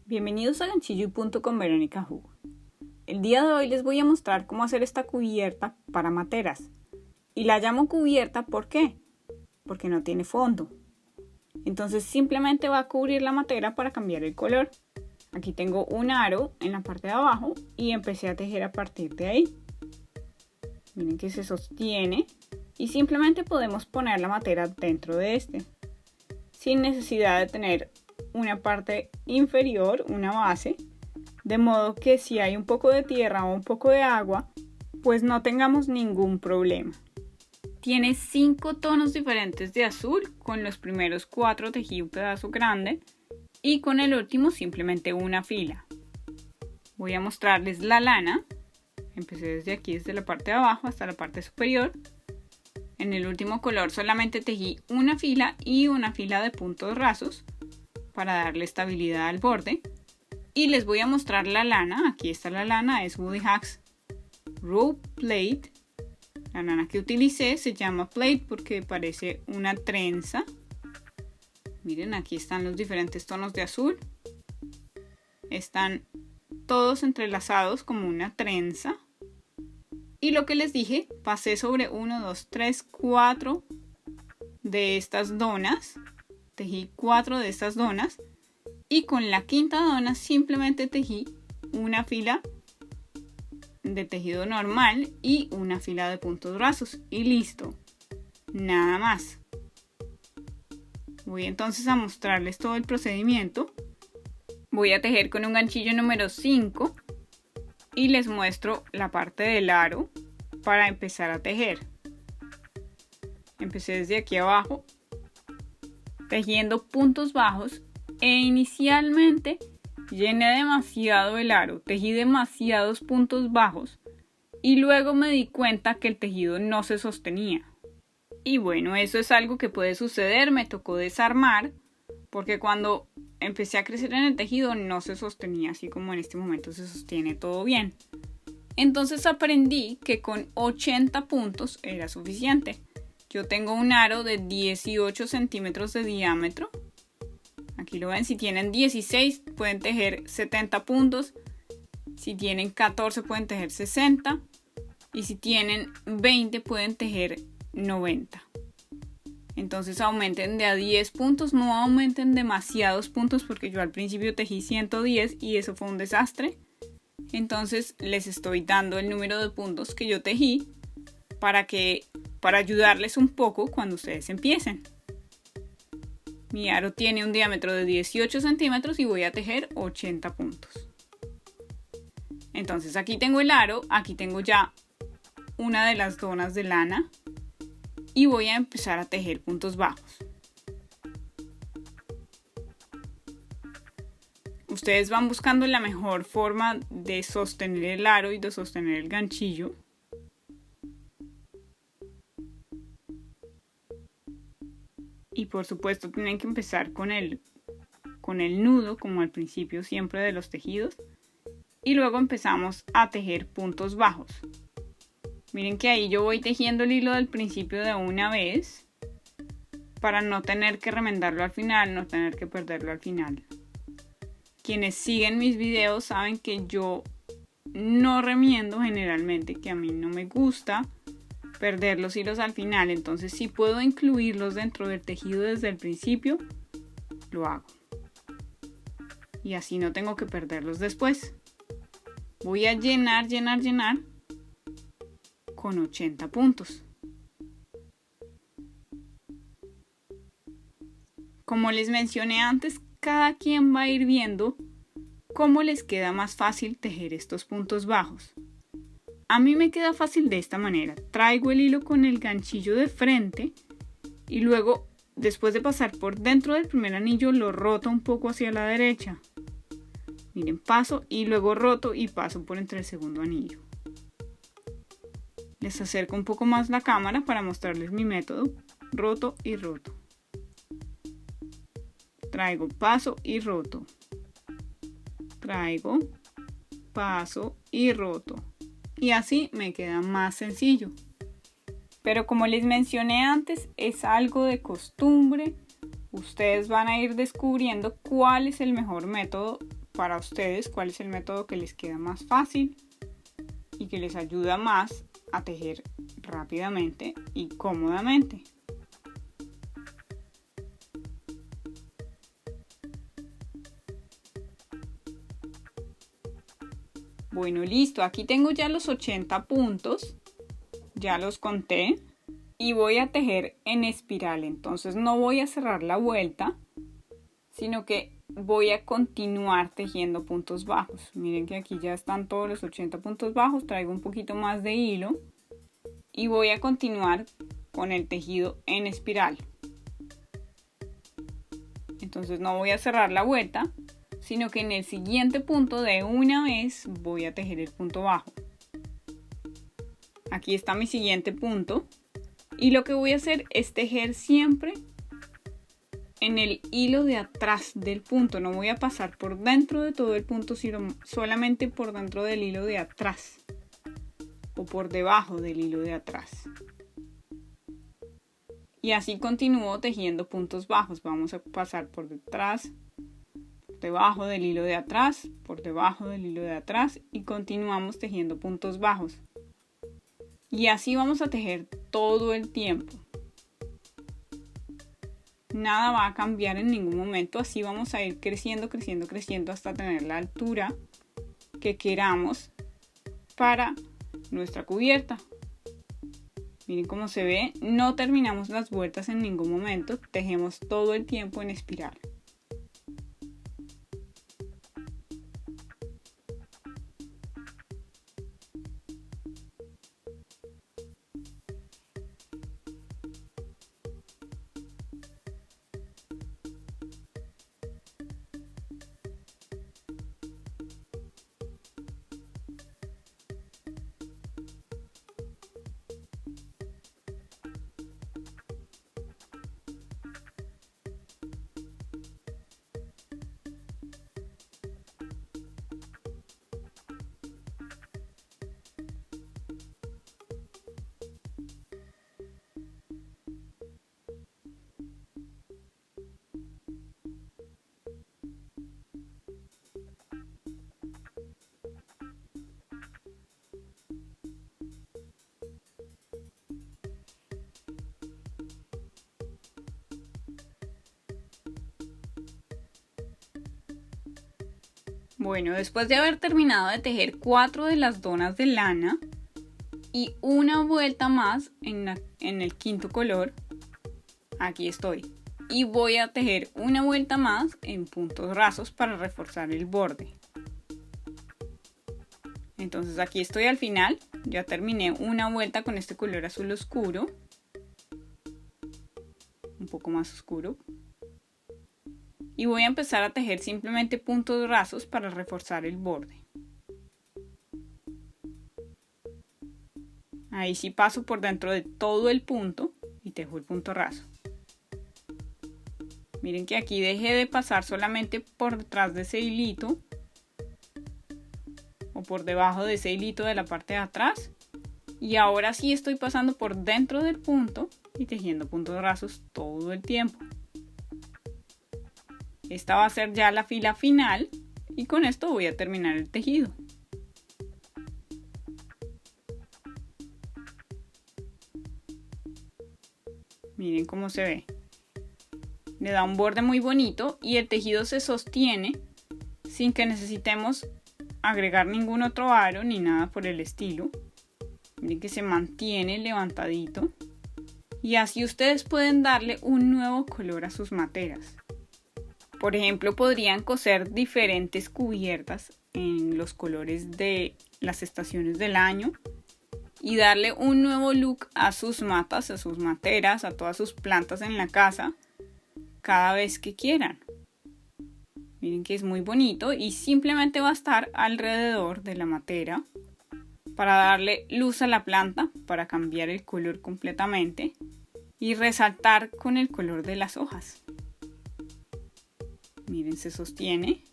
Bienvenidos a Ganchillo y Punto con Verónica Hugo. El día de hoy les voy a mostrar cómo hacer esta cubierta para materas. Y la llamo cubierta, ¿por qué? Porque no tiene fondo. Entonces simplemente va a cubrir la matera para cambiar el color. Aquí tengo un aro en la parte de abajo y empecé a tejer a partir de ahí. Miren que se sostiene y simplemente podemos poner la matera dentro de este, sin necesidad de tener una parte inferior, una base, de modo que si hay un poco de tierra o un poco de agua, pues no tengamos ningún problema. Tiene 5 tonos diferentes de azul, con los primeros 4 tejí un pedazo grande y con el último simplemente una fila. Voy a mostrarles la lana. Empecé desde aquí, desde la parte de abajo hasta la parte superior. En el último color solamente tejí una fila y una fila de puntos rasos para darle estabilidad al borde. Y les voy a mostrar la lana. Aquí está la lana, es Woody Hacks Rope Plate. La lana que utilicé se llama plate porque parece una trenza. Miren, aquí están los diferentes tonos de azul. Están todos entrelazados como una trenza. Y lo que les dije, pasé sobre 1, 2, 3, 4 de estas donas. Tejí 4 de estas donas. Y con la quinta dona simplemente tejí una fila de tejido normal y una fila de puntos rasos. Y listo. Nada más. Voy entonces a mostrarles todo el procedimiento. Voy a tejer con un ganchillo número 5. Y les muestro la parte del aro para empezar a tejer. Empecé desde aquí abajo tejiendo puntos bajos e inicialmente llené demasiado el aro, tejí demasiados puntos bajos y luego me di cuenta que el tejido no se sostenía. Y bueno, eso es algo que puede suceder, me tocó desarmar porque cuando empecé a crecer en el tejido no se sostenía así como en este momento se sostiene todo bien. Entonces aprendí que con 80 puntos era suficiente. Yo tengo un aro de 18 centímetros de diámetro. Aquí lo ven, si tienen 16 pueden tejer 70 puntos. Si tienen 14 pueden tejer 60. Y si tienen 20 pueden tejer 90. Entonces aumenten de a 10 puntos, no aumenten demasiados puntos porque yo al principio tejí 110 y eso fue un desastre. Entonces les estoy dando el número de puntos que yo tejí para ayudarles un poco cuando ustedes empiecen. Mi aro tiene un diámetro de 18 centímetros y voy a tejer 80 puntos. Entonces aquí tengo el aro, aquí tengo ya una de las donas de lana. Y voy a empezar a tejer puntos bajos. Ustedes van buscando la mejor forma de sostener el aro y de sostener el ganchillo. Y por supuesto tienen que empezar con el nudo, como al principio siempre de los tejidos. Y luego empezamos a tejer puntos bajos. Miren que ahí yo voy tejiendo el hilo del principio de una vez para no tener que remendarlo al final, no tener que perderlo al final. Quienes siguen mis videos saben que yo no remiendo generalmente, que a mí no me gusta perder los hilos al final. Entonces si puedo incluirlos dentro del tejido desde el principio, lo hago. Y así no tengo que perderlos después. Voy a llenar con 80 puntos. Como les mencioné antes, cada quien va a ir viendo cómo les queda más fácil tejer estos puntos bajos. A mí me queda fácil de esta manera. Traigo el hilo con el ganchillo de frente y luego, después de pasar por dentro del primer anillo, lo roto un poco hacia la derecha. Miren, paso y luego roto y paso por entre el segundo anillo. Les acerco un poco más la cámara para mostrarles mi método. Roto y roto. Traigo, paso y roto. Traigo, paso y roto. Y así me queda más sencillo. Pero como les mencioné antes, es algo de costumbre. Ustedes van a ir descubriendo cuál es el mejor método para ustedes cuál es el método que les queda más fácil y que les ayuda más a tejer rápidamente y cómodamente. Bueno, listo, aquí tengo ya los 80 puntos, ya los conté y voy a tejer en espiral, entonces no voy a cerrar la vuelta, sino que voy a continuar tejiendo puntos bajos. Miren que aquí ya están todos los 80 puntos bajos, traigo un poquito más de hilo y voy a continuar con el tejido en espiral. Entonces no voy a cerrar la vuelta, sino que en el siguiente punto de una vez voy a tejer el punto bajo. Aquí está mi siguiente punto y lo que voy a hacer es tejer siempre en el hilo de atrás del punto. No voy a pasar por dentro de todo el punto, sino solamente por dentro del hilo de atrás o por debajo del hilo de atrás. Y así continúo tejiendo puntos bajos. Vamos a pasar por detrás, debajo del hilo de atrás, por debajo del hilo de atrás y continuamos tejiendo puntos bajos. Y así vamos a tejer todo el tiempo. Nada va a cambiar en ningún momento, así vamos a ir creciendo, creciendo, creciendo hasta tener la altura que queramos para nuestra cubierta. Miren cómo se ve, no terminamos las vueltas en ningún momento, tejemos todo el tiempo en espiral. Bueno, después de haber terminado de tejer 4 de las donas de lana y una vuelta más en el quinto color, aquí estoy. Y voy a tejer una vuelta más en puntos rasos para reforzar el borde. Entonces aquí estoy al final, ya terminé una vuelta con este color azul oscuro, un poco más oscuro. Y voy a empezar a tejer simplemente puntos rasos para reforzar el borde. Ahí sí paso por dentro de todo el punto y tejo el punto raso. Miren que aquí dejé de pasar solamente por detrás de ese hilito o por debajo de ese hilito de la parte de atrás. Y ahora sí estoy pasando por dentro del punto y tejiendo puntos rasos todo el tiempo. Esta va a ser ya la fila final y con esto voy a terminar el tejido. Miren cómo se ve. Le da un borde muy bonito y el tejido se sostiene sin que necesitemos agregar ningún otro aro ni nada por el estilo. Miren que se mantiene levantadito y así ustedes pueden darle un nuevo color a sus materas. Por ejemplo, podrían coser diferentes cubiertas en los colores de las estaciones del año y darle un nuevo look a sus matas, a sus materas, a todas sus plantas en la casa cada vez que quieran. Miren que es muy bonito y simplemente va a estar alrededor de la matera para darle luz a la planta, para cambiar el color completamente y resaltar con el color de las hojas. Miren, se sostiene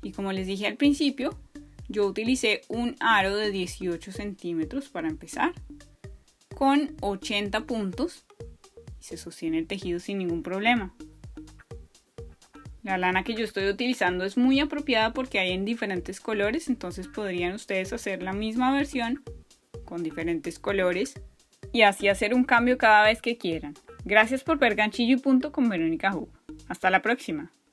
y como les dije al principio, yo utilicé un aro de 18 centímetros para empezar con 80 puntos y se sostiene el tejido sin ningún problema. La lana que yo estoy utilizando es muy apropiada porque hay en diferentes colores, entonces podrían ustedes hacer la misma versión con diferentes colores y así hacer un cambio cada vez que quieran. Gracias por ver Ganchillo y Punto con Verónica Hu. Hasta la próxima.